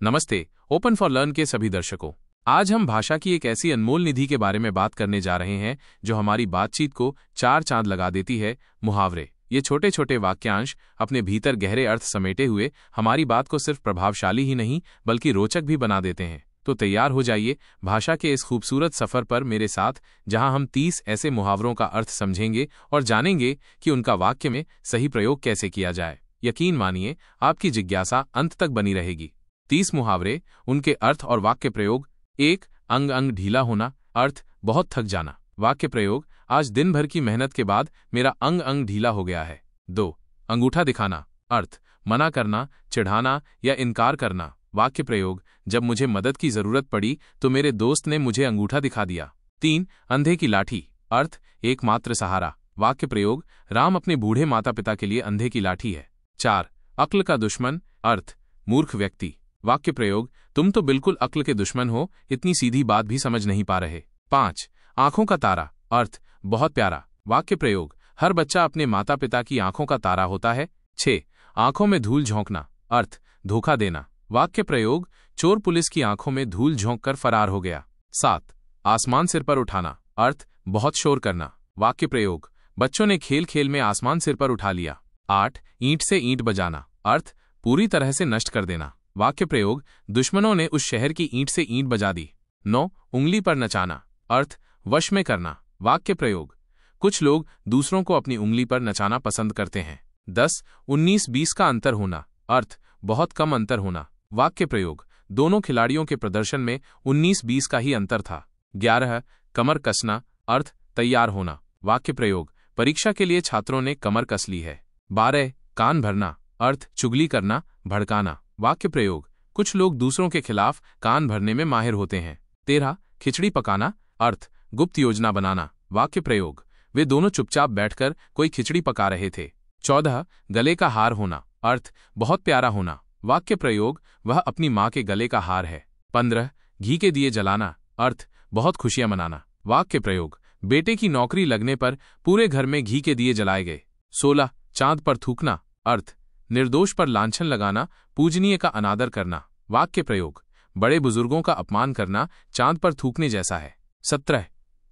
नमस्ते, open for learn के सभी दर्शकों। आज हम भाषा की एक ऐसी अनमोल निधि के बारे में बात करने जा रहे हैं जो हमारी बातचीत को चार चांद लगा देती है। मुहावरे। ये छोटे छोटे वाक्यांश अपने भीतर गहरे अर्थ समेटे हुए हमारी बात को सिर्फ प्रभावशाली ही नहीं बल्कि रोचक भी बना देते हैं। तो तैयार हो जाइए भाषा के इस खूबसूरत सफर पर मेरे साथ, जहां हम 30 ऐसे मुहावरों का अर्थ समझेंगे और जानेंगे कि उनका वाक्य में सही प्रयोग कैसे किया जाए। यकीन मानिए, आपकी जिज्ञासा अंत तक बनी रहेगी। 30 मुहावरे, उनके अर्थ और वाक्य प्रयोग। 1. अंग अंग ढीला होना। अर्थ, बहुत थक जाना। वाक्य प्रयोग, आज दिन भर की मेहनत के बाद मेरा अंग अंग ढीला हो गया है। 2. अंगूठा दिखाना। अर्थ, मना करना, चिढ़ाना या इनकार करना। वाक्य प्रयोग, जब मुझे मदद की जरूरत पड़ी तो मेरे दोस्त ने मुझे अंगूठा दिखा दिया। 3. अंधे की लाठी। अर्थ, एकमात्र सहारा। वाक्य प्रयोग, राम अपने बूढ़े माता पिता के लिए अंधे की लाठी है। 4. अक्ल का दुश्मन। अर्थ, मूर्ख व्यक्ति। वाक्य प्रयोग, तुम तो बिल्कुल अक्ल के दुश्मन हो, इतनी सीधी बात भी समझ नहीं पा रहे। 5. आंखों का तारा। अर्थ, बहुत प्यारा। वाक्य प्रयोग, हर बच्चा अपने माता पिता की आंखों का तारा होता है। 6. आंखों में धूल झोंकना। अर्थ, धोखा देना। वाक्य प्रयोग, चोर पुलिस की आंखों में धूल झोंककर फरार हो गया। 7. आसमान सिर पर उठाना। अर्थ, बहुत शोर करना। वाक्य प्रयोग, बच्चों ने खेल खेल में आसमान सिर पर उठा लिया। 8. ईंट से ईंट बजाना। अर्थ, पूरी तरह से नष्ट कर देना। वाक्य प्रयोग, दुश्मनों ने उस शहर की ईंट से ईंट बजा दी। 9. उंगली पर नचाना। अर्थ, वश में करना। वाक्य प्रयोग, कुछ लोग दूसरों को अपनी उंगली पर नचाना पसंद करते हैं। 10. 19-20 का अंतर होना। अर्थ, बहुत कम अंतर होना। वाक्य प्रयोग, दोनों खिलाड़ियों के प्रदर्शन में 19-20 का ही अंतर था। 11. कमर कसना। अर्थ, तैयार होना। वाक्य प्रयोग, परीक्षा के लिए छात्रों ने कमर कस ली है। 12. कान भरना। अर्थ, चुगली करना, भड़काना। वाक्य प्रयोग, कुछ लोग दूसरों के खिलाफ कान भरने में माहिर होते हैं। 13. खिचड़ी पकाना। अर्थ, गुप्त योजना बनाना। वाक्य प्रयोग, वे दोनों चुपचाप बैठकर कोई खिचड़ी पका रहे थे। 14. गले का हार होना। अर्थ, बहुत प्यारा होना। वाक्य प्रयोग, वह अपनी मां के गले का हार है। 15. घी के दिए जलाना। अर्थ, बहुत खुशियां मनाना। वाक्य प्रयोग, बेटे की नौकरी लगने पर पूरे घर में घी के दिए जलाए गए। 16. चांद पर थूकना। अर्थ, निर्दोष पर लांछन लगाना, पूजनीय का अनादर करना। वाक्य प्रयोग, बड़े बुजुर्गों का अपमान करना चांद पर थूकने जैसा है। 17.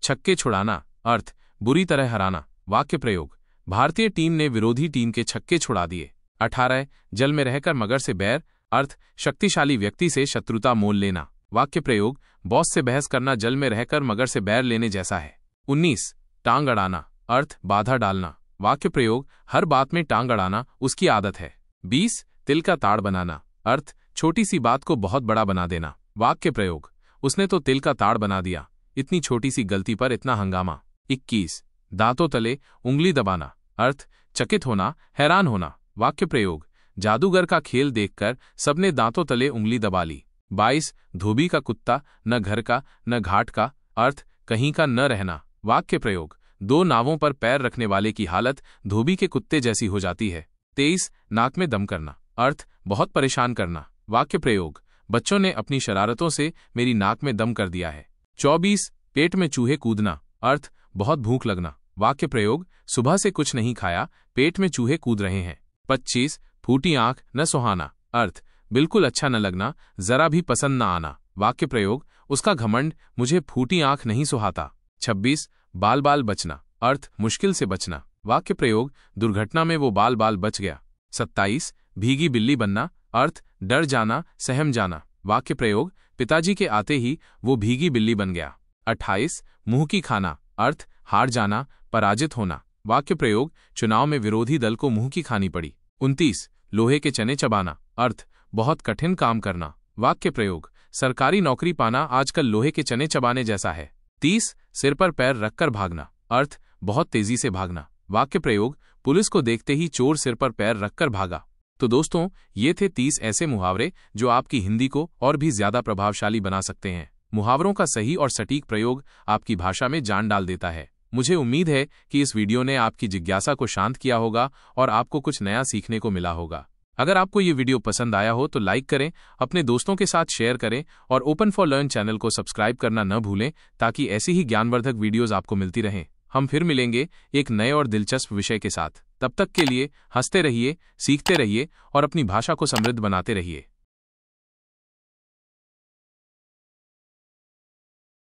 छक्के छुड़ाना। अर्थ, बुरी तरह हराना। वाक्य प्रयोग, भारतीय टीम ने विरोधी टीम के छक्के छुड़ा दिए। 18. जल में रहकर मगर से बैर। अर्थ, शक्तिशाली व्यक्ति से शत्रुता मोल लेना। वाक्य प्रयोग, बॉस से बहस करना जल में रहकर मगर से बैर लेने जैसा है। 19. टांग अड़ाना। अर्थ, बाधा डालना। वाक्य प्रयोग, हर बात में टांग अड़ाना उसकी आदत है। 20. तिल का ताड़ बनाना। अर्थ, छोटी सी बात को बहुत बड़ा बना देना। वाक्य प्रयोग, उसने तो तिल का ताड़ बना दिया, इतनी छोटी सी गलती पर इतना हंगामा। 21. दांतों तले उंगली दबाना। अर्थ, चकित होना, हैरान होना। वाक्य प्रयोग, जादूगर का खेल देखकर सबने दांतों तले उंगली दबा ली। 22. धोबी का कुत्ता, न घर का न घाट का। अर्थ, कहीं का न रहना। वाक्य प्रयोग, दो नावों पर पैर रखने वाले की हालत धोबी के कुत्ते जैसी हो जाती है। 23. नाक में दम करना। अर्थ, बहुत परेशान करना। वाक्य प्रयोग, बच्चों ने अपनी शरारतों से मेरी नाक में दम कर दिया है। 24. पेट में चूहे कूदना। अर्थ, बहुत भूख लगना। वाक्य प्रयोग, सुबह से कुछ नहीं खाया, पेट में चूहे कूद रहे हैं। 25. फूटी आंख न सुहाना। अर्थ, बिल्कुल अच्छा न लगना, जरा भी पसंद न आना। वाक्य प्रयोग, उसका घमंड मुझे फूटी आंख नहीं सुहाता। 26. बाल बाल बचना। अर्थ, मुश्किल से बचना। वाक्य प्रयोग, दुर्घटना में वो बाल बाल बच गया। 27. भीगी बिल्ली बनना। अर्थ, डर जाना, सहम जाना। वाक्य प्रयोग, पिताजी के आते ही वो भीगी बिल्ली बन गया। 28. मुंह की खाना। अर्थ, हार जाना, पराजित होना। वाक्य प्रयोग, चुनाव में विरोधी दल को मुंह की खानी पड़ी। 29. लोहे के चने चबाना। अर्थ, बहुत कठिन काम करना। वाक्य प्रयोग, सरकारी नौकरी पाना आजकल लोहे के चने चबाने जैसा है। 30. सिर पर पैर रखकर भागना। अर्थ, बहुत तेजी से भागना। वाक्य प्रयोग, पुलिस को देखते ही चोर सिर पर पैर रखकर भागा। तो दोस्तों, ये थे 30 ऐसे मुहावरे जो आपकी हिंदी को और भी ज्यादा प्रभावशाली बना सकते हैं। मुहावरों का सही और सटीक प्रयोग आपकी भाषा में जान डाल देता है। मुझे उम्मीद है कि इस वीडियो ने आपकी जिज्ञासा को शांत किया होगा और आपको कुछ नया सीखने को मिला होगा। अगर आपको ये वीडियो पसंद आया हो तो लाइक करें, अपने दोस्तों के साथ शेयर करें और ओपन फॉर लर्न चैनल को सब्सक्राइब करना न भूलें ताकि ऐसी ही ज्ञानवर्धक वीडियोज आपको मिलती रहें। हम फिर मिलेंगे एक नए और दिलचस्प विषय के साथ। तब तक के लिए हंसते रहिए, सीखते रहिए और अपनी भाषा को समृद्ध बनाते रहिए।